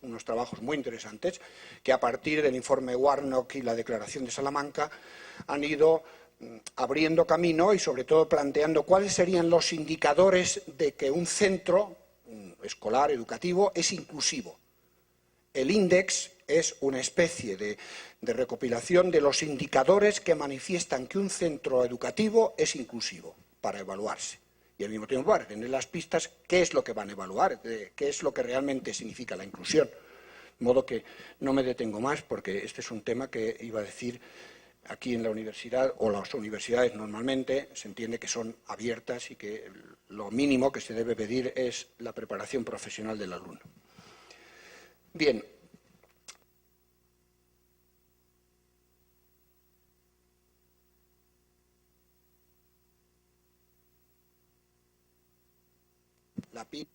unos trabajos muy interesantes que a partir del informe Warnock y la Declaración de Salamanca han ido abriendo camino y sobre todo planteando cuáles serían los indicadores de que un centro escolar, educativo, es inclusivo. El índex es una especie de recopilación de los indicadores que manifiestan que un centro educativo es inclusivo para evaluarse. Y al mismo tiempo para tener las pistas, qué es lo que van a evaluar, qué es lo que realmente significa la inclusión. De modo que no me detengo más porque este es un tema que iba a decir aquí en la universidad, o las universidades normalmente se entiende que son abiertas y que lo mínimo que se debe pedir es la preparación profesional del alumno. Bien. La PIB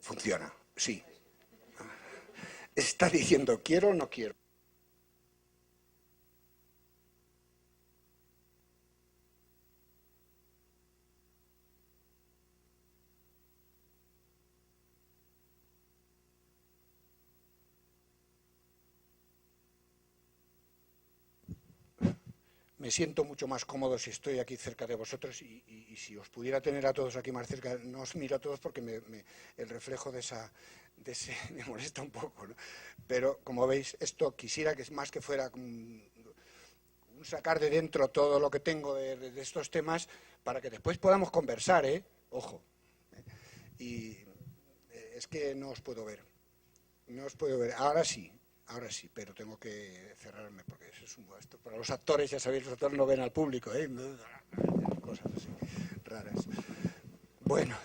funciona, sí. Está diciendo quiero o no quiero. Me siento mucho más cómodo si estoy aquí cerca de vosotros y si os pudiera tener a todos aquí más cerca, no os miro a todos porque el reflejo de ese me molesta un poco, ¿no? Pero como veis, esto quisiera que es más que fuera un sacar de dentro todo lo que tengo de estos temas para que después podamos conversar, ojo. Y es que no os puedo ver. No os puedo ver. Ahora sí, pero tengo que cerrarme porque eso es esto. Para los actores, ya sabéis, los actores no ven al público, cosas así raras. Bueno,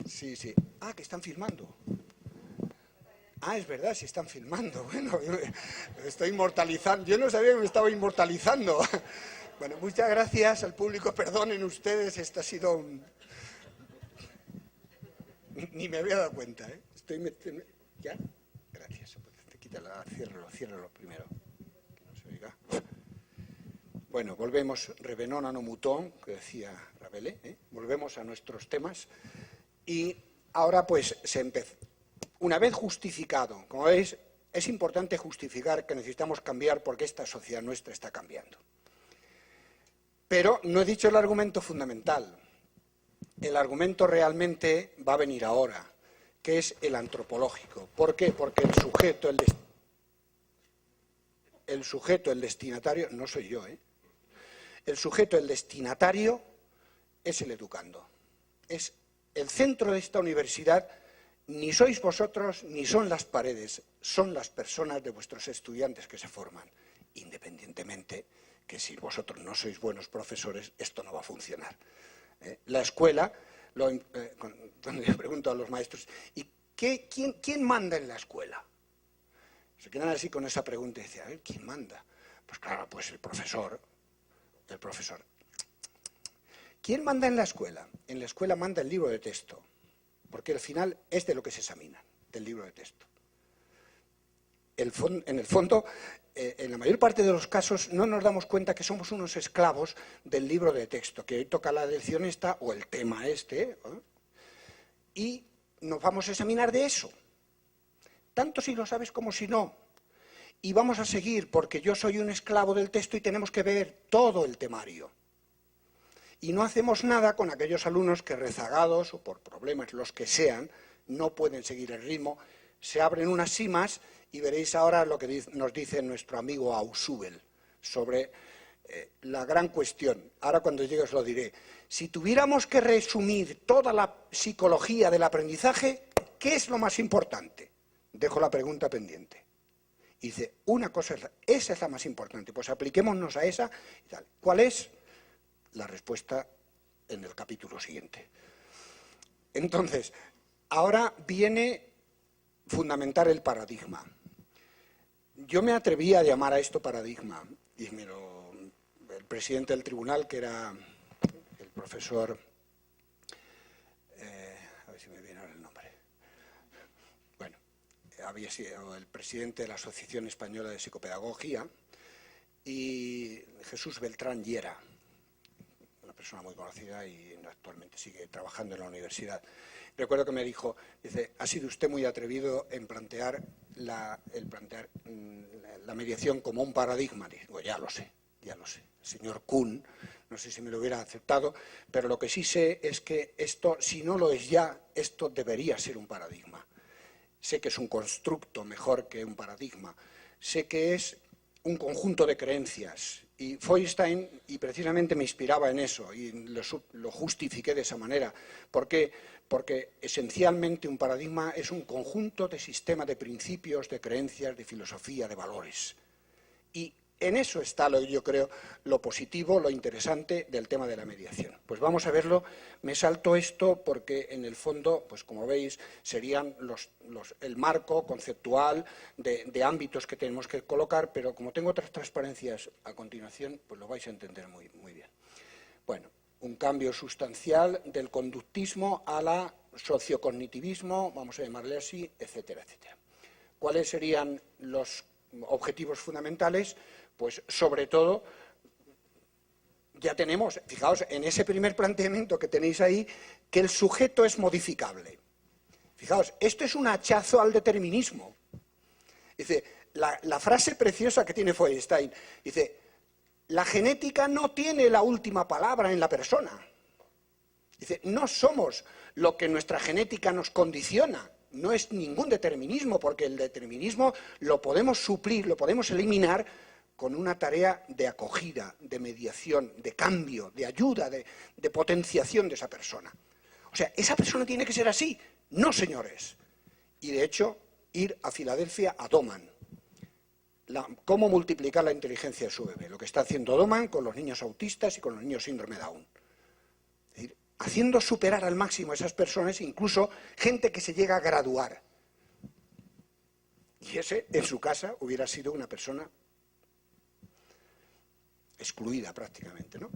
Sí, sí. Ah, que están filmando. Ah, es verdad, sí están filmando. Bueno, me estoy inmortalizando. Yo no sabía que me estaba inmortalizando. Bueno, muchas gracias al público. Perdonen ustedes, esto ha sido un... Ni me había dado cuenta, ¿eh? ¿Ya? Gracias. Ciérralo primero. Que no se oiga. Bueno, volvemos, revenona no mutón, que decía Rabelais, volvemos a nuestros temas. Y ahora pues una vez justificado, como veis, es importante justificar que necesitamos cambiar porque esta sociedad nuestra está cambiando. Pero no he dicho el argumento fundamental. El argumento realmente va a venir ahora, que es el antropológico. ¿Por qué? Porque el sujeto, el destinatario, no soy yo, el sujeto, el destinatario, es el educando. Es el centro de esta universidad, ni sois vosotros, ni son las paredes, son las personas de vuestros estudiantes que se forman, independientemente que si vosotros no sois buenos profesores, esto no va a funcionar. La escuela, cuando yo pregunto a los maestros, ¿y quién manda en la escuela? Se quedan así con esa pregunta y dicen, ¿quién manda? Pues claro, pues el profesor. ¿Quién manda en la escuela? En la escuela manda el libro de texto, porque al final es de lo que se examina, del libro de texto. En el fondo, en la mayor parte de los casos no nos damos cuenta que somos unos esclavos del libro de texto, que hoy toca la lección esta o el tema este, y nos vamos a examinar de eso, tanto si lo sabes como si no. Y vamos a seguir, porque yo soy un esclavo del texto y tenemos que ver todo el temario. Y no hacemos nada con aquellos alumnos que rezagados o por problemas los que sean, no pueden seguir el ritmo, se abren unas simas y veréis ahora lo que nos dice nuestro amigo Ausubel sobre la gran cuestión. Ahora cuando llegue os lo diré. Si tuviéramos que resumir toda la psicología del aprendizaje, ¿qué es lo más importante? Dejo la pregunta pendiente. Y dice, una cosa, esa es la más importante, pues apliquémonos a esa y tal. ¿Cuál es? La respuesta en el capítulo siguiente. Entonces, ahora viene fundamentar el paradigma. Yo me atreví a llamar a esto paradigma, y el presidente del tribunal, que era el profesor, a ver si me viene ahora el nombre, bueno, había sido el presidente de la Asociación Española de Psicopedagogía, y Jesús Beltrán Llera, una persona muy conocida y actualmente sigue trabajando en la universidad. Recuerdo que me dijo, dice, ha sido usted muy atrevido en plantear la mediación como un paradigma. Digo, ya lo sé, ya lo sé. El señor Kuhn, no sé si me lo hubiera aceptado, pero lo que sí sé es que esto, si no lo es ya, esto debería ser un paradigma. Sé que es un constructo mejor que un paradigma. Sé que es un conjunto de creencias. Y Feuerstein, y precisamente me inspiraba en eso, y lo justifiqué de esa manera. ¿Por qué? Porque esencialmente un paradigma es un conjunto de sistemas de principios, de creencias, de filosofía, de valores. Y en eso está, yo creo, lo positivo, lo interesante del tema de la mediación. Pues vamos a verlo. Me salto esto porque, en el fondo, pues como veis, serían el marco conceptual de ámbitos que tenemos que colocar, pero como tengo otras transparencias a continuación, pues lo vais a entender muy, muy bien. Bueno, un cambio sustancial del conductismo a la sociocognitivismo, vamos a llamarle así, etcétera, etcétera. ¿Cuáles serían los objetivos fundamentales? Pues sobre todo, ya tenemos, fijaos, en ese primer planteamiento que tenéis ahí, que el sujeto es modificable. Fijaos, esto es un hachazo al determinismo. Dice, la frase preciosa que tiene Feuerstein, dice, la genética no tiene la última palabra en la persona. Dice, no somos lo que nuestra genética nos condiciona. No es ningún determinismo, porque el determinismo lo podemos suplir, lo podemos eliminar con una tarea de acogida, de mediación, de cambio, de ayuda, de potenciación de esa persona. O sea, esa persona tiene que ser así. No, señores. Y de hecho, ir a Filadelfia a Doman. Cómo multiplicar la inteligencia de su bebé. Lo que está haciendo Doman con los niños autistas y con los niños síndrome Down. Es decir, haciendo superar al máximo a esas personas, incluso gente que se llega a graduar. Y ese, en su casa, hubiera sido una persona excluida prácticamente, ¿no?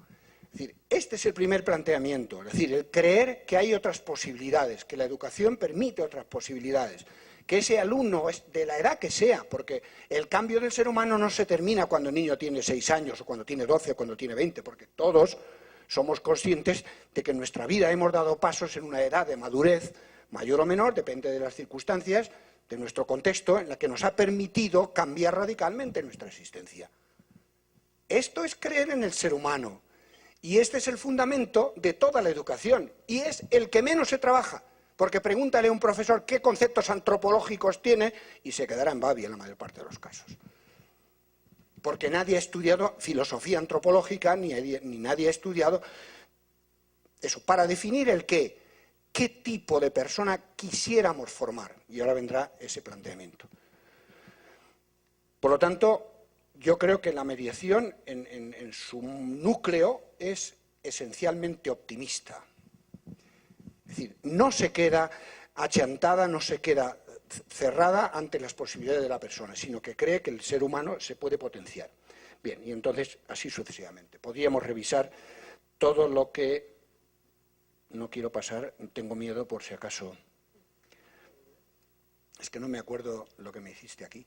Es decir, este es el primer planteamiento, es decir, el creer que hay otras posibilidades, que la educación permite otras posibilidades, que ese alumno es de la edad que sea, porque el cambio del ser humano no se termina cuando el niño tiene 6 años, o cuando tiene 12, o cuando tiene 20, porque todos somos conscientes de que en nuestra vida hemos dado pasos en una edad de madurez, mayor o menor, depende de las circunstancias, de nuestro contexto, en la que nos ha permitido cambiar radicalmente nuestra existencia. Esto es creer en el ser humano, y este es el fundamento de toda la educación, y es el que menos se trabaja, porque pregúntale a un profesor qué conceptos antropológicos tiene, y se quedará en babia en la mayor parte de los casos. Porque nadie ha estudiado filosofía antropológica, ni nadie ha estudiado eso, para definir el qué tipo de persona quisiéramos formar, y ahora vendrá ese planteamiento. Por lo tanto, yo creo que la mediación en su núcleo es esencialmente optimista. Es decir, no se queda achantada, no se queda cerrada ante las posibilidades de la persona, sino que cree que el ser humano se puede potenciar. Bien, y entonces así sucesivamente. Podríamos revisar todo lo que... No quiero pasar, tengo miedo por si acaso... Es que no me acuerdo lo que me hiciste aquí.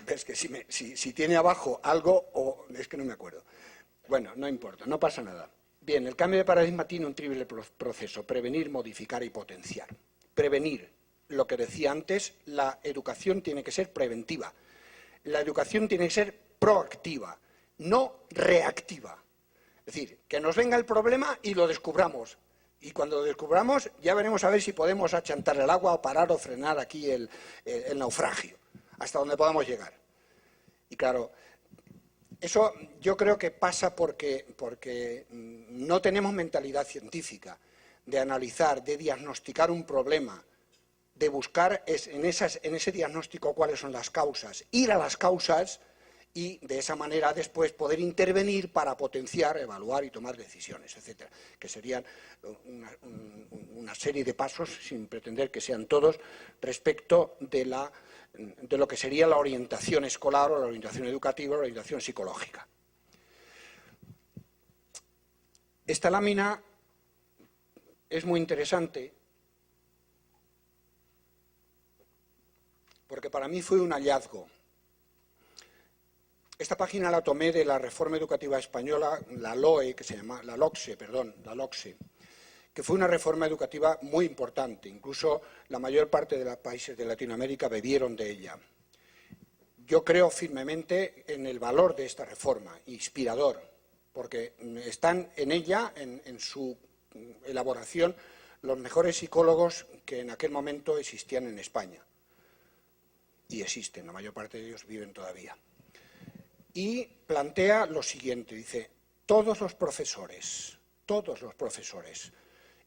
Es que si tiene abajo algo, o es que no me acuerdo. Bueno, no importa, no pasa nada. Bien, el cambio de paradigma tiene un triple proceso: prevenir, modificar y potenciar. Prevenir, lo que decía antes, la educación tiene que ser preventiva. La educación tiene que ser proactiva, no reactiva. Es decir, que nos venga el problema y lo descubramos. Y cuando lo descubramos, ya veremos a ver si podemos achantar el agua o parar o frenar aquí el naufragio, hasta donde podamos llegar. Y claro, eso yo creo que pasa porque no tenemos mentalidad científica de analizar, de diagnosticar un problema, de buscar en ese diagnóstico cuáles son las causas, ir a las causas y de esa manera después poder intervenir para potenciar, evaluar y tomar decisiones, etcétera, que serían una serie de pasos, sin pretender que sean todos, respecto de lo que sería la orientación escolar o la orientación educativa o la orientación psicológica. Esta lámina es muy interesante porque para mí fue un hallazgo. Esta página la tomé de la Reforma Educativa Española, la LOE, que se llama, la LOCSE, que fue una reforma educativa muy importante. Incluso la mayor parte de los países de Latinoamérica bebieron de ella. Yo creo firmemente en el valor de esta reforma, inspirador, porque están en ella, en su elaboración, los mejores psicólogos que en aquel momento existían en España. Y existen, la mayor parte de ellos viven todavía. Y plantea lo siguiente, dice, todos los profesores,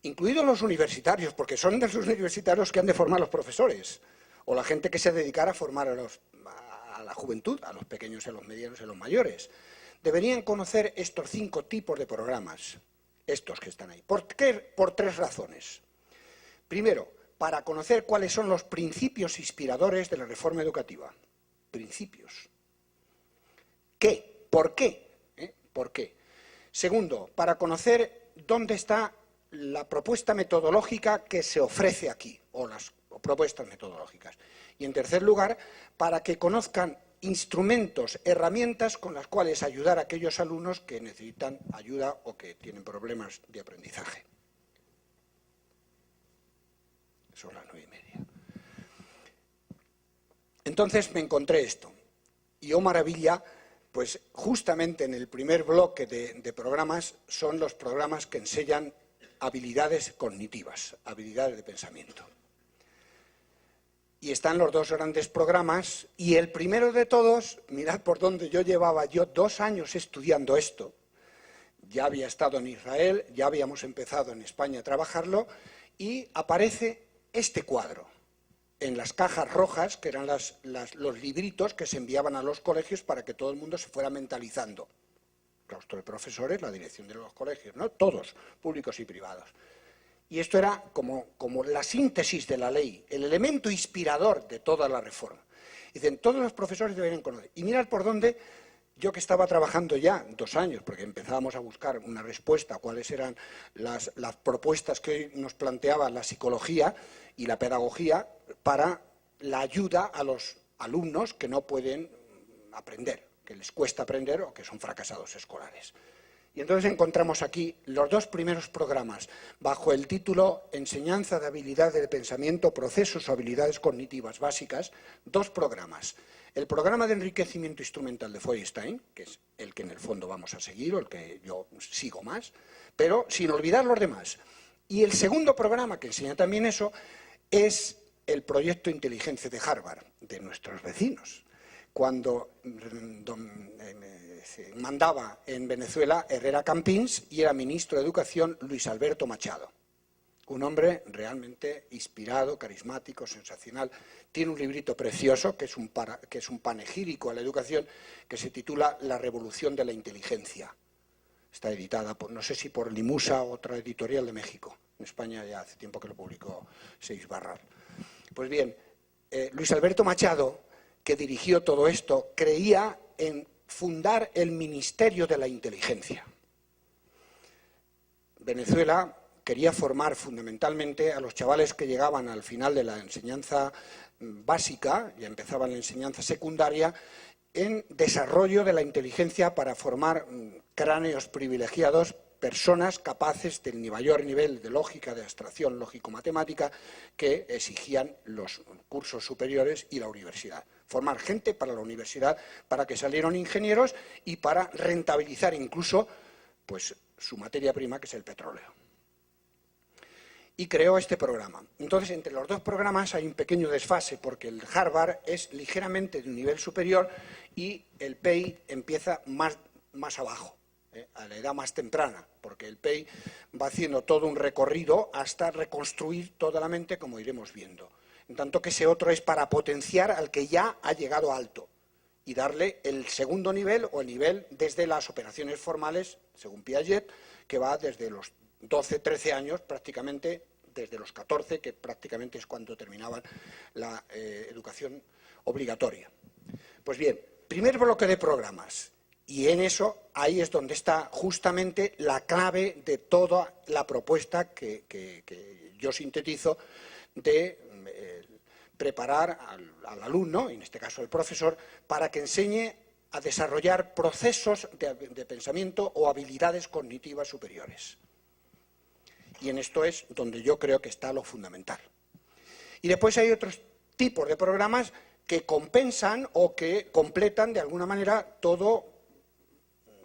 incluidos los universitarios, porque son de los universitarios que han de formar los profesores, o la gente que se dedicara a formar a la juventud, a los pequeños, a los medianos y a los mayores, deberían conocer estos 5 tipos de programas, estos que están ahí. ¿Por qué? Por 3 razones. Primero, para conocer cuáles son los principios inspiradores de la reforma educativa. Principios. ¿Qué? ¿Por qué? ¿Por qué? Segundo, para conocer dónde está la propuesta metodológica que se ofrece aquí, o las propuestas metodológicas. Y en tercer lugar, para que conozcan instrumentos, herramientas con las cuales ayudar a aquellos alumnos que necesitan ayuda o que tienen problemas de aprendizaje. Son las 9:30. Entonces me encontré esto. Y oh maravilla, pues justamente en el primer bloque de programas son los programas que enseñan habilidades cognitivas, habilidades de pensamiento. Y están los 2 grandes programas, y el primero de todos, mirad por dónde yo llevaba 2 años estudiando esto. Ya había estado en Israel, ya habíamos empezado en España a trabajarlo, y aparece este cuadro en las cajas rojas, que eran los libritos que se enviaban a los colegios para que todo el mundo se fuera mentalizando. Claustro de profesores, la dirección de los colegios, ¿no? Todos, públicos y privados. Y esto era como la síntesis de la ley, el elemento inspirador de toda la reforma. Dicen, todos los profesores deberían conocer. Y mirad por dónde, yo que estaba trabajando ya 2 años, porque empezábamos a buscar una respuesta a cuáles eran las propuestas que hoy nos planteaba la psicología y la pedagogía para la ayuda a los alumnos que no pueden aprender, que les cuesta aprender o que son fracasados escolares. Y entonces encontramos aquí los 2 primeros programas, bajo el título Enseñanza de habilidades de pensamiento, procesos o habilidades cognitivas básicas, 2 programas. El programa de enriquecimiento instrumental de Feuerstein, que es el que en el fondo vamos a seguir, o el que yo sigo más, pero sin olvidar los demás. Y el segundo programa, que enseña también eso, es el proyecto Inteligencia de Harvard, de nuestros vecinos. Cuando mandaba en Venezuela Herrera Campins y era ministro de Educación Luis Alberto Machado. Un hombre realmente inspirado, carismático, sensacional. Tiene un librito precioso que es un panegírico a la educación que se titula La revolución de la inteligencia. Está editada, no sé si por Limusa o otra editorial de México. En España ya hace tiempo que lo publicó Seix Barral. Pues bien, Luis Alberto Machado, que dirigió todo esto, creía en fundar el Ministerio de la Inteligencia. Venezuela quería formar fundamentalmente a los chavales que llegaban al final de la enseñanza básica, ya empezaban la enseñanza secundaria, en desarrollo de la inteligencia para formar cráneos privilegiados, personas capaces del mayor nivel de lógica, de abstracción lógico-matemática que exigían los cursos superiores y la universidad. Formar gente para la universidad, para que salieran ingenieros y para rentabilizar incluso pues, su materia prima, que es el petróleo. Y creó este programa. Entonces, entre los 2 programas hay un pequeño desfase, porque el Harvard es ligeramente de un nivel superior y el PEI empieza más abajo, a la edad más temprana, porque el PEI va haciendo todo un recorrido hasta reconstruir toda la mente, como iremos viendo. En tanto que ese otro es para potenciar al que ya ha llegado alto y darle el segundo nivel o el nivel desde las operaciones formales, según Piaget, que va desde los 12, 13 años prácticamente, desde los 14, que prácticamente es cuando terminaban la educación obligatoria. Pues bien, primer bloque de programas, y en eso, ahí es donde está justamente la clave de toda la propuesta que yo sintetizo de preparar al alumno, en este caso el profesor, para que enseñe a desarrollar procesos de pensamiento o habilidades cognitivas superiores. Y en esto es donde yo creo que está lo fundamental. Y después hay otros tipos de programas que compensan o que completan de alguna manera toda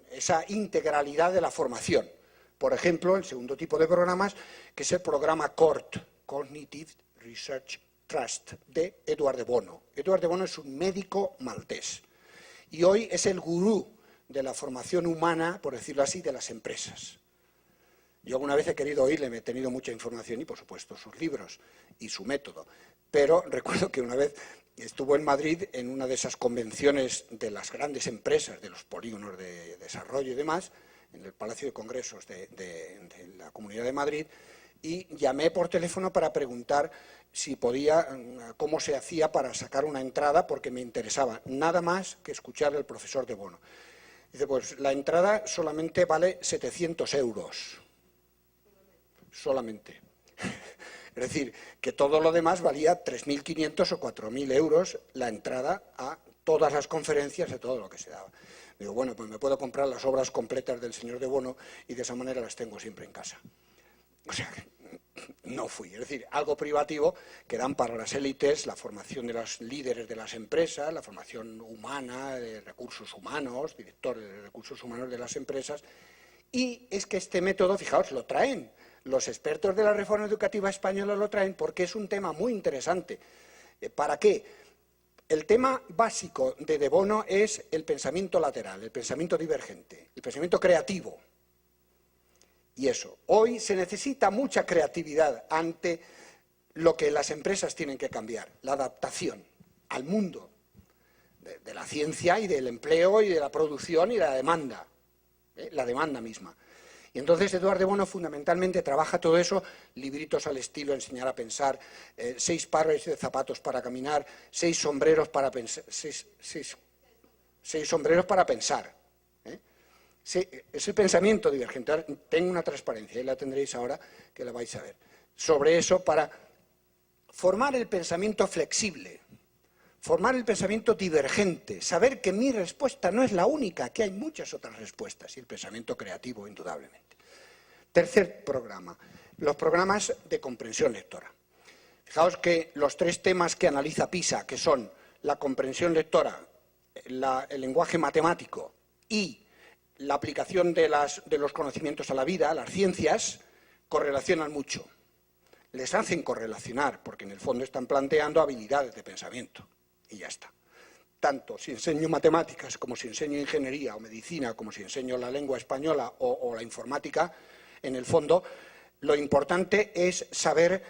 esa integralidad de la formación. Por ejemplo, el segundo tipo de programas, que es el programa CORT, Cognitive Research Trust, de Edward de Bono. Edward de Bono es un médico maltés y hoy es el gurú de la formación humana, por decirlo así, de las empresas. Yo alguna vez he querido oírle, me he tenido mucha información y, por supuesto, sus libros y su método. Pero recuerdo que una vez estuvo en Madrid en una de esas convenciones de las grandes empresas, de los polígonos de desarrollo y demás, en el Palacio de Congresos de la Comunidad de Madrid, y llamé por teléfono para preguntar si podía, cómo se hacía para sacar una entrada, porque me interesaba nada más que escuchar al profesor de Bono. Dice, pues la entrada solamente vale 700 euros. Solamente. Es decir, que todo lo demás valía 3.500 o 4.000 euros la entrada a todas las conferencias, a todo lo que se daba. Digo, bueno, pues me puedo comprar las obras completas del señor de Bono y de esa manera las tengo siempre en casa. O sea, no fui. Es decir, algo privativo que dan para las élites, la formación de los líderes de las empresas, la formación humana, de recursos humanos, directores de recursos humanos de las empresas. Y es que este método, fijaos, lo traen. Los expertos de la reforma educativa española lo traen porque es un tema muy interesante. ¿Para qué? El tema básico de Bono es el pensamiento lateral, el pensamiento divergente, el pensamiento creativo. Y eso, hoy se necesita mucha creatividad ante lo que las empresas tienen que cambiar, la adaptación al mundo de la ciencia y del empleo y de la producción y la demanda misma. Y entonces Edward de Bono fundamentalmente trabaja todo eso, libritos al estilo Enseñar a pensar, 6 pares de zapatos para caminar, 6 sombreros para pensar, 6 sombreros para pensar. Sí, es el pensamiento divergente. Ahora, tengo una transparencia, y la tendréis ahora, que la vais a ver, sobre eso para formar el pensamiento flexible, formar el pensamiento divergente, saber que mi respuesta no es la única, que hay muchas otras respuestas, y el pensamiento creativo, indudablemente. Tercer programa, los programas de comprensión lectora. Fijaos que los 3 temas que analiza PISA, que son la comprensión lectora, el lenguaje matemático y la aplicación de los conocimientos a la vida, las ciencias, correlacionan mucho. Les hacen correlacionar, porque en el fondo están planteando habilidades de pensamiento. Y ya está. Tanto si enseño matemáticas, como si enseño ingeniería o medicina, como si enseño la lengua española o la informática, en el fondo, lo importante es saber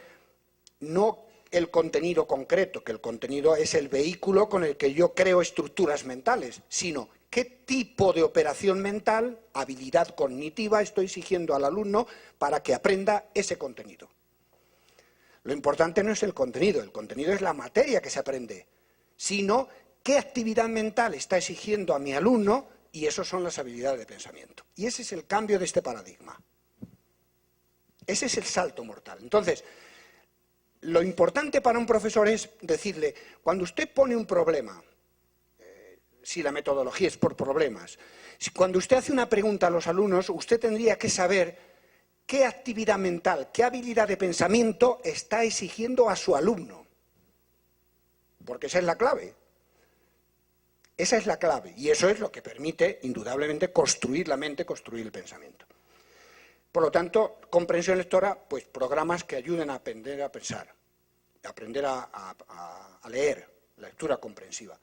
no el contenido concreto, que el contenido es el vehículo con el que yo creo estructuras mentales, sino qué tipo de operación mental, habilidad cognitiva estoy exigiendo al alumno para que aprenda ese contenido. Lo importante no es el contenido es la materia que se aprende, sino qué actividad mental está exigiendo a mi alumno, y eso son las habilidades de pensamiento. Y ese es el cambio de este paradigma. Ese es el salto mortal. Entonces, lo importante para un profesor es decirle, cuando usted pone un problema, si la metodología es por problemas, cuando usted hace una pregunta a los alumnos, usted tendría que saber qué actividad mental, qué habilidad de pensamiento está exigiendo a su alumno. Porque esa es la clave. Esa es la clave. Y eso es lo que permite, indudablemente, construir la mente, construir el pensamiento. Por lo tanto, comprensión lectora, pues programas que ayuden a aprender a pensar, a aprender a leer, la lectura comprensiva.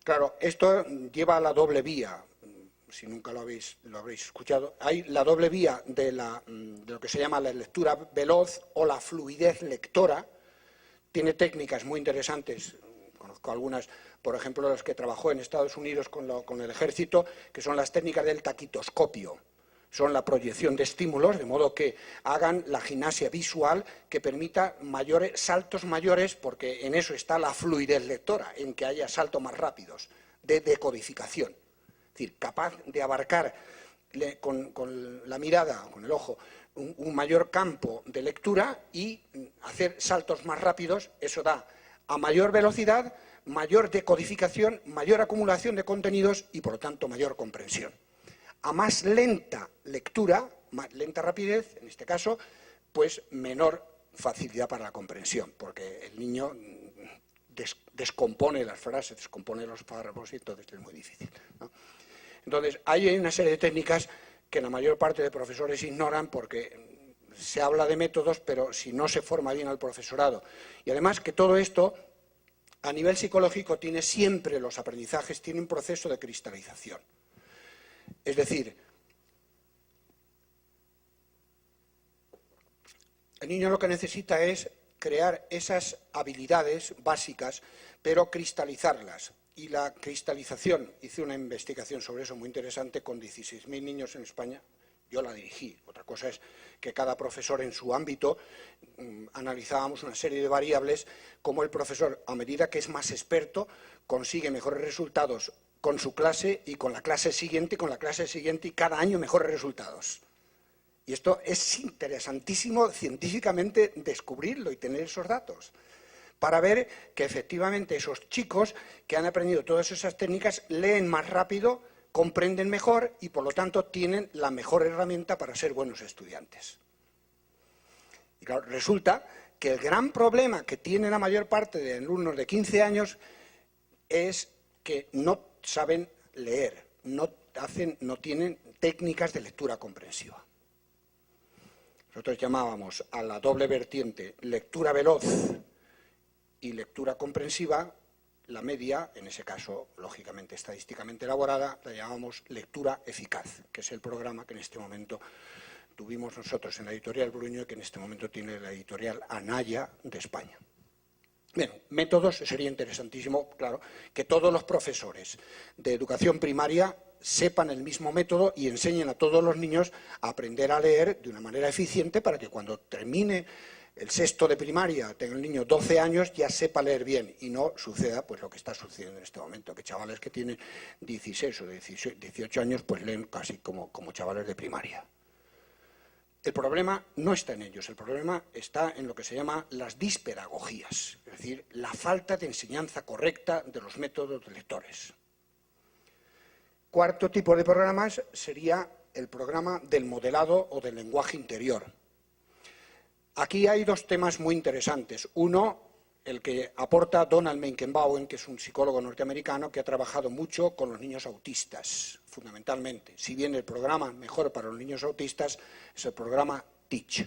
Claro, esto lleva a la doble vía, si nunca lo habréis escuchado. Hay la doble vía de lo que se llama la lectura veloz o la fluidez lectora. Tiene técnicas muy interesantes, conozco algunas, por ejemplo, las que trabajó en Estados Unidos con el ejército, que son las técnicas del taquitoscopio. Son la proyección de estímulos, de modo que hagan la gimnasia visual que permita saltos mayores, porque en eso está la fluidez lectora, en que haya saltos más rápidos, de decodificación. Es decir, capaz de abarcar con la mirada, con el ojo, un mayor campo de lectura y hacer saltos más rápidos. Eso da a mayor velocidad mayor decodificación, mayor acumulación de contenidos y, por lo tanto, mayor comprensión. A más lenta lectura, más lenta rapidez, en este caso, pues menor facilidad para la comprensión, porque el niño descompone las frases, descompone los párrafos y entonces es muy difícil, ¿no? Entonces, hay una serie de técnicas que la mayor parte de profesores ignoran porque se habla de métodos, pero si no se forma bien al profesorado. Y además que todo esto, a nivel psicológico, tiene siempre los aprendizajes, tiene un proceso de cristalización. Es decir, el niño lo que necesita es crear esas habilidades básicas, pero cristalizarlas. Y la cristalización, hice una investigación sobre eso muy interesante con 16.000 niños en España, yo la dirigí. Otra cosa es que cada profesor en su ámbito analizábamos una serie de variables, como el profesor, a medida que es más experto, consigue mejores resultados con su clase y con la clase siguiente, y cada año mejores resultados. Y esto es interesantísimo científicamente descubrirlo y tener esos datos, para ver que efectivamente esos chicos que han aprendido todas esas técnicas leen más rápido, comprenden mejor y por lo tanto tienen la mejor herramienta para ser buenos estudiantes. Y claro, resulta que el gran problema que tiene la mayor parte de alumnos de 15 años es que no saben leer, no tienen técnicas de lectura comprensiva. Nosotros llamábamos a la doble vertiente lectura veloz y lectura comprensiva, la media, en ese caso, lógicamente, estadísticamente elaborada, la llamamos lectura eficaz, que es el programa que en este momento tuvimos nosotros en la editorial Bruño y que en este momento tiene la editorial Anaya de España. Bien, métodos, sería interesantísimo, claro, que todos los profesores de educación primaria sepan el mismo método y enseñen a todos los niños a aprender a leer de una manera eficiente para que cuando termine el sexto de primaria, tenga el niño 12 años, ya sepa leer bien y no suceda pues lo que está sucediendo en este momento, que chavales que tienen 16 o 18 años pues leen casi como chavales de primaria. El problema no está en ellos, el problema está en lo que se llama las dispedagogías, es decir, la falta de enseñanza correcta de los métodos de lectores. Cuarto tipo de programas sería el programa del modelado o del lenguaje interior. Aquí hay dos temas muy interesantes. Uno, el que aporta Donald Menkenbauen, que es un psicólogo norteamericano que ha trabajado mucho con los niños autistas, fundamentalmente. Si bien el programa mejor para los niños autistas es el programa Teach.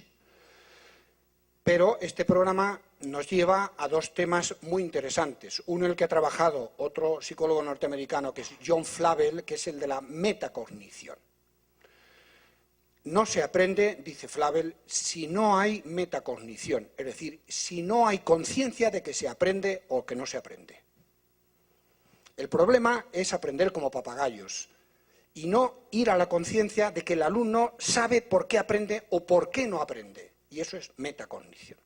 Pero este programa nos lleva a dos temas muy interesantes. Uno, el que ha trabajado otro psicólogo norteamericano, que es John Flavel, que es el de la metacognición. No se aprende, dice Flavel, si no hay metacognición, es decir, si no hay conciencia de que se aprende o que no se aprende. El problema es aprender como papagayos y no ir a la conciencia de que el alumno sabe por qué aprende o por qué no aprende. Y eso es metacognición.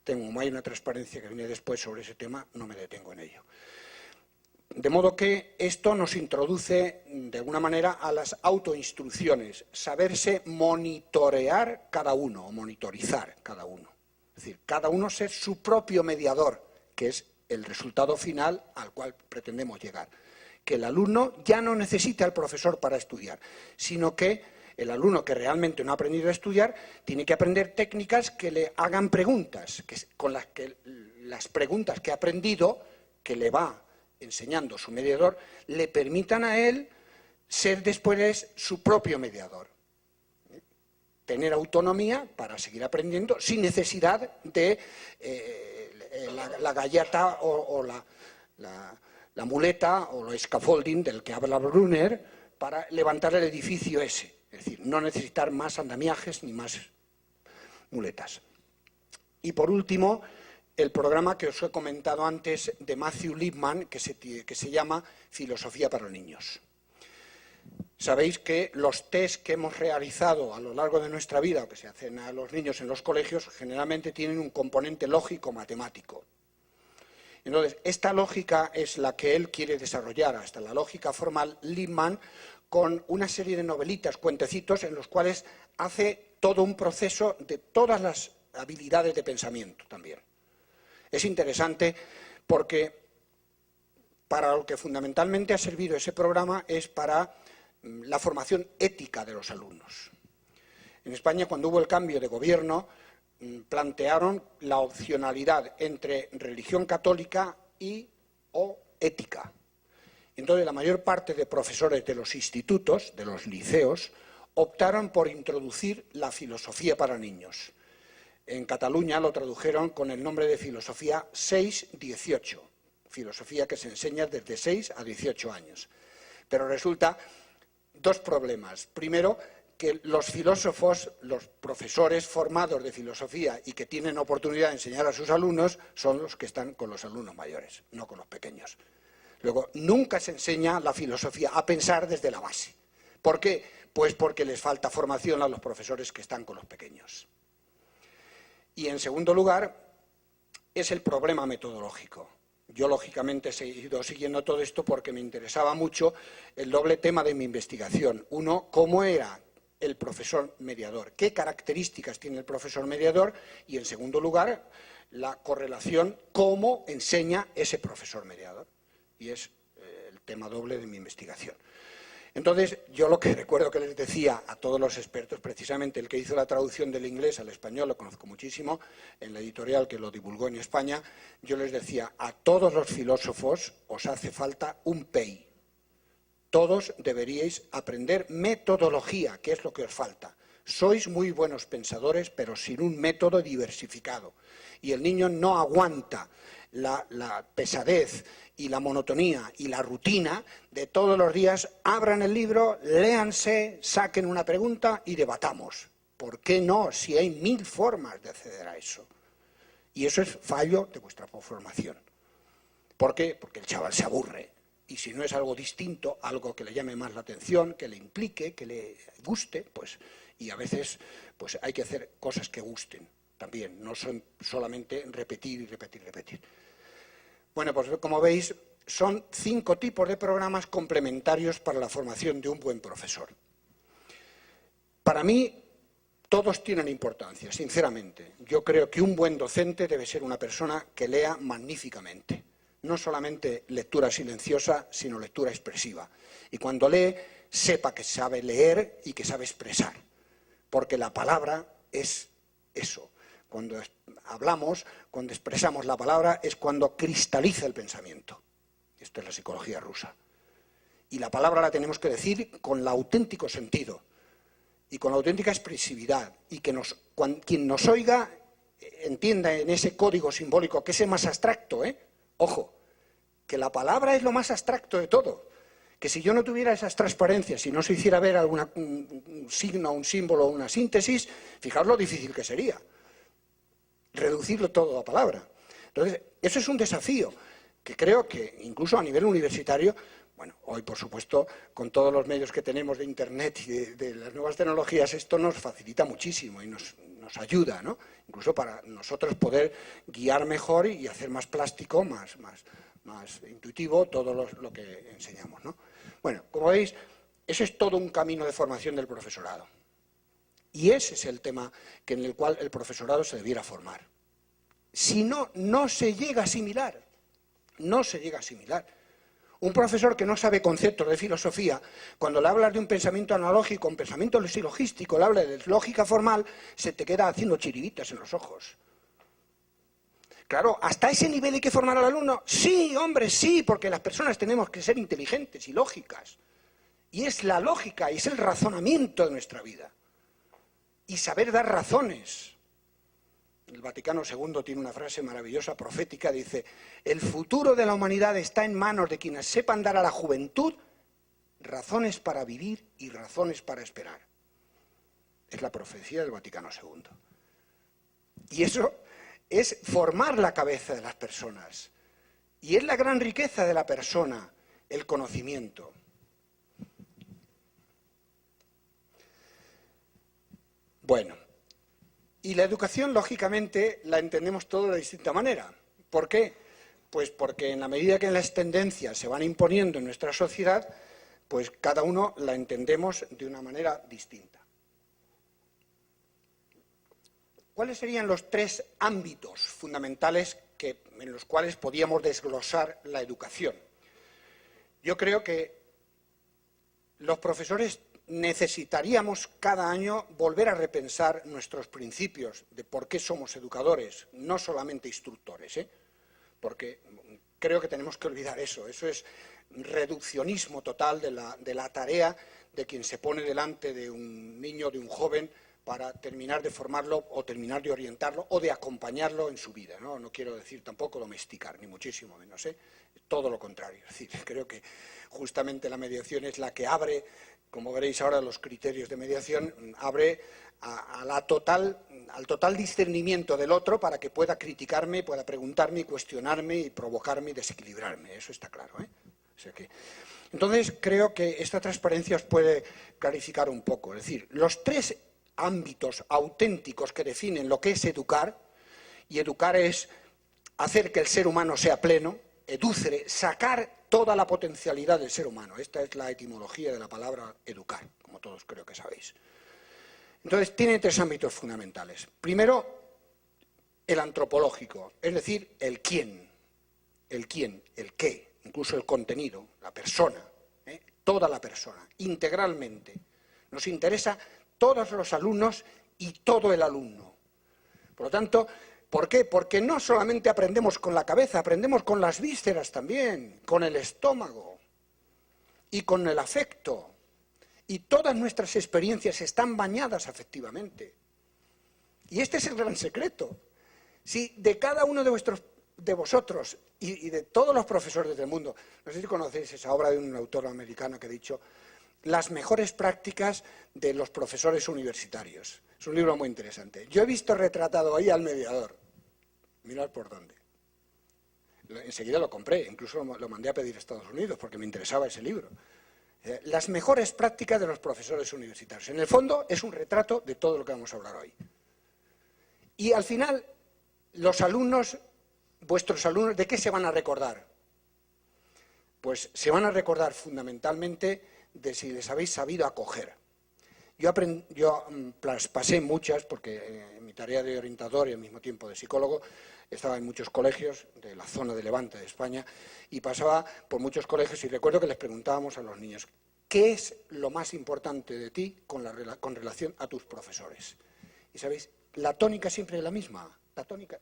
Como hay una transparencia que viene después sobre ese tema, no me detengo en ello. De modo que esto nos introduce de alguna manera a las autoinstrucciones, saberse monitorear cada uno, o monitorizar cada uno. Es decir, cada uno ser su propio mediador, que es el resultado final al cual pretendemos llegar. Que el alumno ya no necesita al profesor para estudiar, sino que el alumno que realmente no ha aprendido a estudiar tiene que aprender técnicas que le hagan preguntas, con las que las preguntas que ha aprendido, que le va enseñando su mediador, le permitan a él ser después su propio mediador. Tener autonomía para seguir aprendiendo sin necesidad de la galleta o la muleta o el scaffolding del que habla Brunner para levantar el edificio ese. Es decir, no necesitar más andamiajes ni más muletas. Y por último, el programa que os he comentado antes de Matthew Lipman, que se llama Filosofía para niños. Sabéis que los test que hemos realizado a lo largo de nuestra vida, o que se hacen a los niños en los colegios, generalmente tienen un componente lógico-matemático. Entonces, esta lógica es la que él quiere desarrollar, hasta la lógica formal, Lipman, con una serie de novelitas, cuentecitos, en los cuales hace todo un proceso de todas las habilidades de pensamiento también. Es interesante porque para lo que fundamentalmente ha servido ese programa es para la formación ética de los alumnos. En España, cuando hubo el cambio de gobierno, plantearon la opcionalidad entre religión católica o ética. Entonces, la mayor parte de profesores de los institutos, de los liceos, optaron por introducir la filosofía para niños. En Cataluña lo tradujeron con el nombre de filosofía 6-18, filosofía que se enseña desde 6 a 18 años. Pero resulta dos problemas. Primero, que los filósofos, los profesores formados de filosofía y que tienen oportunidad de enseñar a sus alumnos son los que están con los alumnos mayores, no con los pequeños. Luego, nunca se enseña la filosofía a pensar desde la base. ¿Por qué? Pues porque les falta formación a los profesores que están con los pequeños. Y en segundo lugar, es el problema metodológico. Yo, lógicamente, he seguido siguiendo todo esto porque me interesaba mucho el doble tema de mi investigación. Uno, cómo era el profesor mediador, qué características tiene el profesor mediador, y en segundo lugar, la correlación, cómo enseña ese profesor mediador. Y es el tema doble de mi investigación. Entonces, yo lo que recuerdo que les decía a todos los expertos, precisamente el que hizo la traducción del inglés al español, lo conozco muchísimo, en la editorial que lo divulgó en España, yo les decía, a todos los filósofos os hace falta un PEI. Todos deberíais aprender metodología, que es lo que os falta. Sois muy buenos pensadores, pero sin un método diversificado. Y el niño no aguanta la pesadez y la monotonía y la rutina de todos los días. Abran el libro, léanse, saquen una pregunta y debatamos. ¿Por qué no? Si hay 1000 formas de acceder a eso. Y eso es fallo de vuestra formación. ¿Por qué? Porque el chaval se aburre. Y si no es algo distinto, algo que le llame más la atención, que le implique, que le guste, pues, y a veces pues hay que hacer cosas que gusten también, no son solamente repetir y repetir, repetir. Bueno, pues como veis, son 5 tipos de programas complementarios para la formación de un buen profesor. Para mí, todos tienen importancia, sinceramente. Yo creo que un buen docente debe ser una persona que lea magníficamente. No solamente lectura silenciosa, sino lectura expresiva. Y cuando lee, sepa que sabe leer y que sabe expresar. Porque la palabra es eso. Cuando hablamos, cuando expresamos la palabra, es cuando cristaliza el pensamiento. Esto es la psicología rusa. Y la palabra la tenemos que decir con el auténtico sentido y con la auténtica expresividad. Y que quien nos oiga entienda en ese código simbólico, que es el más abstracto, Ojo, que la palabra es lo más abstracto de todo. Que si yo no tuviera esas transparencias, si no se hiciera ver un signo, un símbolo, una síntesis, fijaos lo difícil que sería. Reducirlo todo a palabra. Entonces, eso es un desafío que creo que incluso a nivel universitario, bueno, hoy por supuesto, con todos los medios que tenemos de Internet y de las nuevas tecnologías, esto nos facilita muchísimo y nos ayuda, ¿no? Incluso para nosotros poder guiar mejor y hacer más plástico, más intuitivo todo lo que enseñamos, ¿no? Bueno, como veis, eso es todo un camino de formación del profesorado. Y ese es el tema en el cual el profesorado se debiera formar. Si no, no se llega a asimilar. No se llega a asimilar. Un profesor que no sabe conceptos de filosofía, cuando le hablas de un pensamiento analógico, un pensamiento silogístico, le hablas de lógica formal, se te queda haciendo chiribitas en los ojos. Claro, ¿hasta ese nivel hay que formar al alumno? Sí, hombre, sí, porque las personas tenemos que ser inteligentes y lógicas. Y es la lógica, y es el razonamiento de nuestra vida. Y saber dar razones. El Vaticano II tiene una frase maravillosa, profética, dice: el futuro de la humanidad está en manos de quienes sepan dar a la juventud razones para vivir y razones para esperar. Es la profecía del Vaticano II. Y eso es formar la cabeza de las personas. Y es la gran riqueza de la persona, el conocimiento. Bueno, y la educación, lógicamente, la entendemos todos de distinta manera. ¿Por qué? Pues porque en la medida que las tendencias se van imponiendo en nuestra sociedad, pues cada uno la entendemos de una manera distinta. ¿Cuáles serían los 3 ámbitos fundamentales en los cuales podíamos desglosar la educación? Yo creo que los profesores necesitaríamos cada año volver a repensar nuestros principios de por qué somos educadores, no solamente instructores, porque creo que tenemos que olvidar eso. Eso es reduccionismo total de la tarea de quien se pone delante de un niño, de un joven, para terminar de formarlo o terminar de orientarlo o de acompañarlo en su vida. No quiero decir tampoco domesticar, ni muchísimo menos, todo lo contrario. Es decir, creo que justamente la mediación es la que abre, como veréis ahora los criterios de mediación, abre al total discernimiento del otro para que pueda criticarme, pueda preguntarme y cuestionarme y provocarme y desequilibrarme. Eso está claro, O sea que, entonces, creo que esta transparencia os puede clarificar un poco. Es decir, los tres ámbitos auténticos que definen lo que es educar, y educar es hacer que el ser humano sea pleno, educere, sacar toda la potencialidad del ser humano. Esta es la etimología de la palabra educar, como todos creo que sabéis. Entonces, tiene tres ámbitos fundamentales. Primero, el antropológico, es decir, el quién, el qué, incluso el contenido, la persona, toda la persona, integralmente. Nos interesa todos los alumnos y todo el alumno. Por lo tanto, ¿por qué? Porque no solamente aprendemos con la cabeza, aprendemos con las vísceras también, con el estómago y con el afecto. Y todas nuestras experiencias están bañadas afectivamente. Y este es el gran secreto. Si de cada uno de vosotros y de todos los profesores del mundo, no sé si conocéis esa obra de un autor americano que ha dicho las mejores prácticas de los profesores universitarios. Es un libro muy interesante. Yo he visto retratado ahí al mediador. Mirad por dónde. Enseguida lo compré, incluso lo mandé a pedir a Estados Unidos porque me interesaba ese libro. Las mejores prácticas de los profesores universitarios. En el fondo es un retrato de todo lo que vamos a hablar hoy. Y al final, los alumnos, vuestros alumnos, ¿de qué se van a recordar? Pues se van a recordar fundamentalmente de si les habéis sabido acoger. Yo pasé muchas, porque en mi tarea de orientador y al mismo tiempo de psicólogo, estaba en muchos colegios de la zona de Levante de España y pasaba por muchos colegios y recuerdo que les preguntábamos a los niños ¿qué es lo más importante de ti con relación a tus profesores? Y sabéis, la tónica siempre es la misma,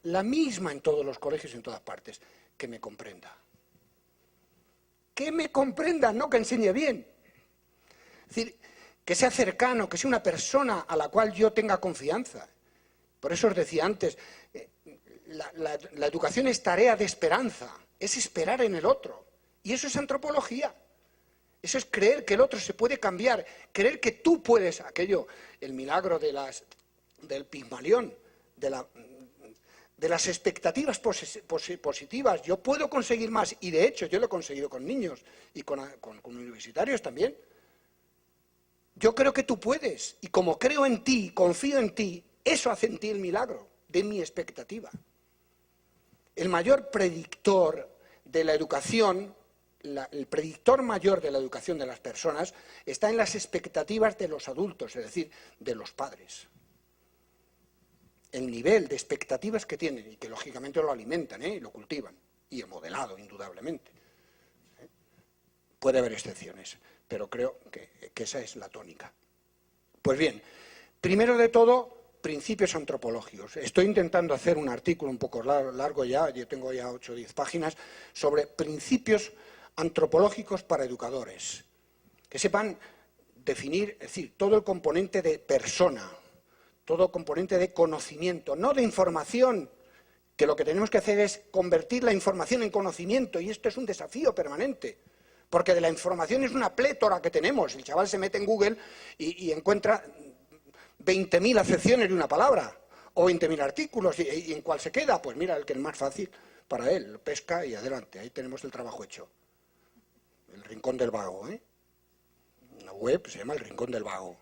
la misma en todos los colegios y en todas partes, que me comprenda. Que me comprenda, no que enseñe bien. Es decir, que sea cercano, que sea una persona a la cual yo tenga confianza. Por eso os decía antes, la educación es tarea de esperanza, es esperar en el otro. Y eso es antropología. Eso es creer que el otro se puede cambiar, creer que tú puedes, el milagro del Pigmalión, de las expectativas positivas. Yo puedo conseguir más, y de hecho yo lo he conseguido con niños y con universitarios también. Yo creo que tú puedes, y como creo en ti, confío en ti, eso hace en ti el milagro de mi expectativa. El mayor predictor de la educación, el predictor mayor de la educación de las personas, está en las expectativas de los adultos, es decir, de los padres. El nivel de expectativas que tienen, y que lógicamente lo alimentan y lo cultivan, y el modelado, indudablemente. Puede haber excepciones, pero creo que esa es la tónica. Pues bien, primero de todo, principios antropológicos. Estoy intentando hacer un artículo un poco largo ya, yo tengo ya 8 o 10 páginas, sobre principios antropológicos para educadores. Que sepan definir, es decir, todo el componente de persona, todo componente de conocimiento, no de información, que lo que tenemos que hacer es convertir la información en conocimiento, y esto es un desafío permanente. Porque de la información es una plétora que tenemos. El chaval se mete en Google y encuentra 20.000 acepciones de una palabra, o 20.000 artículos, y ¿en cuál se queda? Pues mira, el que es más fácil para él, pesca y adelante, ahí tenemos el trabajo hecho. El rincón del vago, Una web se llama el rincón del vago.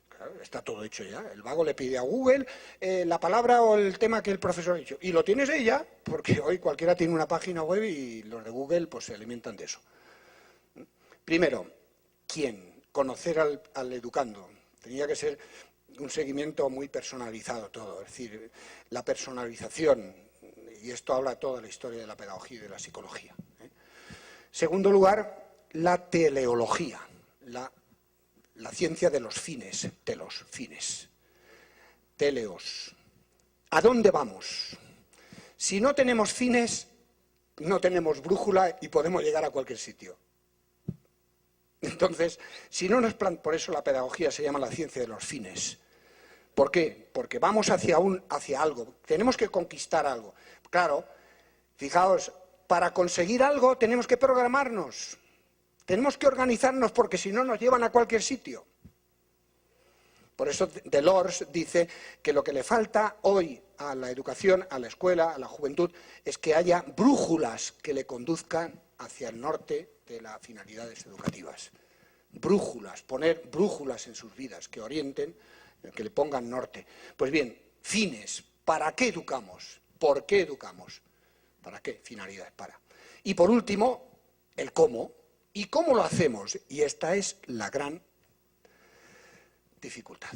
Claro, está todo hecho ya. El vago le pide a Google la palabra o el tema que el profesor ha dicho. Y lo tienes ella, porque hoy cualquiera tiene una página web y los de Google pues se alimentan de eso. Primero, ¿quién? Conocer al educando. Tenía que ser un seguimiento muy personalizado todo, es decir, la personalización, y esto habla toda la historia de la pedagogía y de la psicología. Segundo lugar, la teleología, la ciencia de los fines, telos, fines, teleos. ¿A dónde vamos? Si no tenemos fines, no tenemos brújula y podemos llegar a cualquier sitio. Entonces, si no nos por eso la pedagogía se llama la ciencia de los fines. ¿Por qué? Porque vamos hacia algo, tenemos que conquistar algo. Claro, fijaos, para conseguir algo tenemos que programarnos, tenemos que organizarnos porque si no nos llevan a cualquier sitio. Por eso Delors dice que lo que le falta hoy a la educación, a la escuela, a la juventud, es que haya brújulas que le conduzcan hacia el norte de las finalidades educativas. Brújulas, poner brújulas en sus vidas, que orienten, que le pongan norte. Pues bien, fines, ¿para qué educamos? ¿Por qué educamos? ¿Para qué? Finalidades, para. Y por último, el cómo. ¿Y cómo lo hacemos? Y esta es la gran dificultad.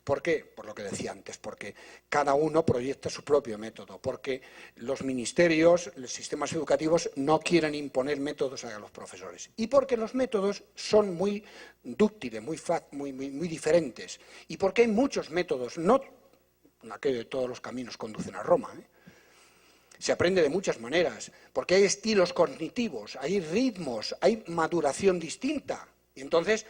¿Por qué? Por lo que decía antes, porque cada uno proyecta su propio método, porque los ministerios, los sistemas educativos no quieren imponer métodos a los profesores y porque los métodos son muy dúctiles, muy diferentes y porque hay muchos métodos, no aquello de todos los caminos conducen a Roma, Se aprende de muchas maneras, porque hay estilos cognitivos, hay ritmos, hay maduración distinta y entonces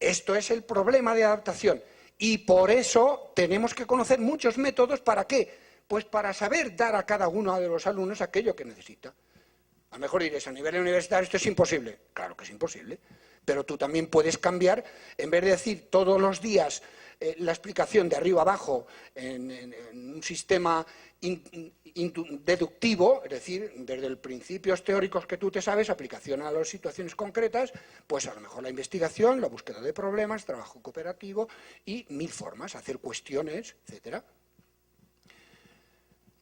esto es el problema de adaptación. Y por eso tenemos que conocer muchos métodos, ¿para qué? Pues para saber dar a cada uno de los alumnos aquello que necesita. A lo mejor diréis, a nivel universitario esto es imposible. Claro que es imposible, pero tú también puedes cambiar, en vez de decir todos los días la explicación de arriba abajo en un sistema deductivo, es decir, desde los principios teóricos que tú te sabes, aplicación a las situaciones concretas, pues a lo mejor la investigación, la búsqueda de problemas, trabajo cooperativo y mil formas, hacer cuestiones, etcétera.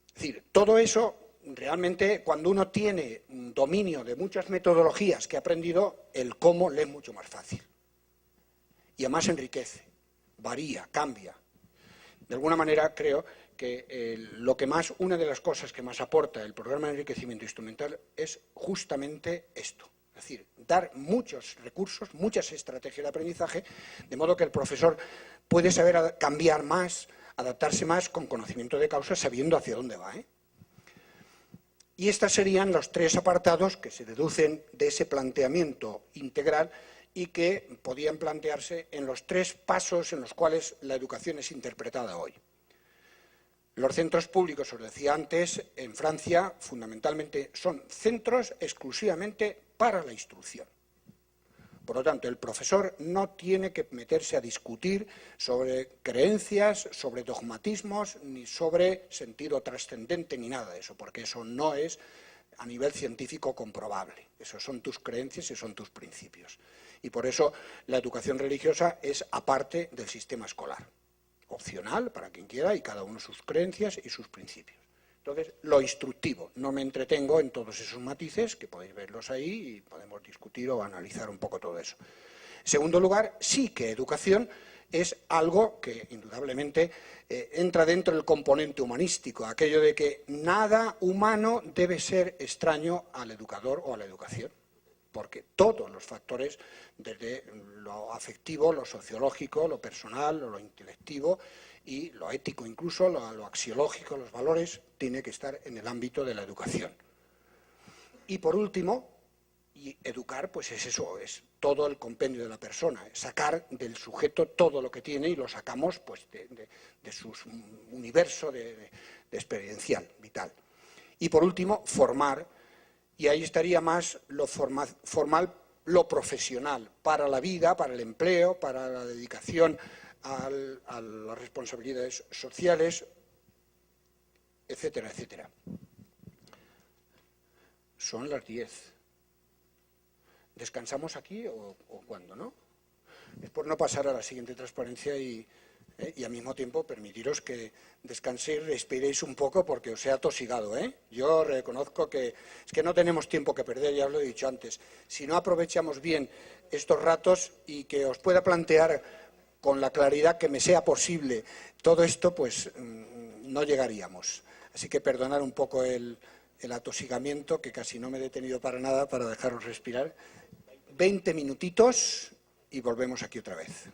Es decir, todo eso, realmente, cuando uno tiene un dominio de muchas metodologías que ha aprendido, el cómo le es mucho más fácil. Y además enriquece, varía, cambia. De alguna manera creo que una de las cosas que más aporta el programa de enriquecimiento instrumental es justamente esto. Es decir, dar muchos recursos, muchas estrategias de aprendizaje, de modo que el profesor puede saber cambiar más, adaptarse más con conocimiento de causa, sabiendo hacia dónde va. Y estos serían los tres apartados que se deducen de ese planteamiento integral y que podían plantearse en los tres pasos en los cuales la educación es interpretada hoy. Los centros públicos, os decía antes, en Francia fundamentalmente son centros exclusivamente para la instrucción. Por lo tanto, el profesor no tiene que meterse a discutir sobre creencias, sobre dogmatismos, ni sobre sentido trascendente, ni nada de eso, porque eso no es a nivel científico comprobable. Eso son tus creencias y son tus principios. Y por eso la educación religiosa es aparte del sistema escolar, opcional para quien quiera y cada uno sus creencias y sus principios. Entonces, lo instructivo, no me entretengo en todos esos matices, que podéis verlos ahí y podemos discutir o analizar un poco todo eso. En segundo lugar, sí que educación es algo que indudablemente entra dentro del componente humanístico, aquello de que nada humano debe ser extraño al educador o a la educación, porque todos los factores, desde lo afectivo, lo sociológico, lo personal, lo intelectivo y lo ético incluso, lo axiológico, los valores, tiene que estar en el ámbito de la educación. Y por último, educar, pues es eso, es todo el compendio de la persona, sacar del sujeto todo lo que tiene y lo sacamos pues de su universo de experiencial, vital. Y por último, formar, y ahí estaría más lo formal, lo profesional, para la vida, para el empleo, para la dedicación a las responsabilidades sociales, etcétera, etcétera. Son las 10. ¿Descansamos aquí o cuándo, no? Es por no pasar a la siguiente transparencia y al mismo tiempo permitiros que descanséis, respiréis un poco porque os he atosigado, Yo reconozco que es que no tenemos tiempo que perder, ya os lo he dicho antes. Si no aprovechamos bien estos ratos y que os pueda plantear con la claridad que me sea posible todo esto, pues no llegaríamos. Así que perdonar un poco el atosigamiento, que casi no me he detenido para nada, para dejaros respirar. 20 minutitos y volvemos aquí otra vez.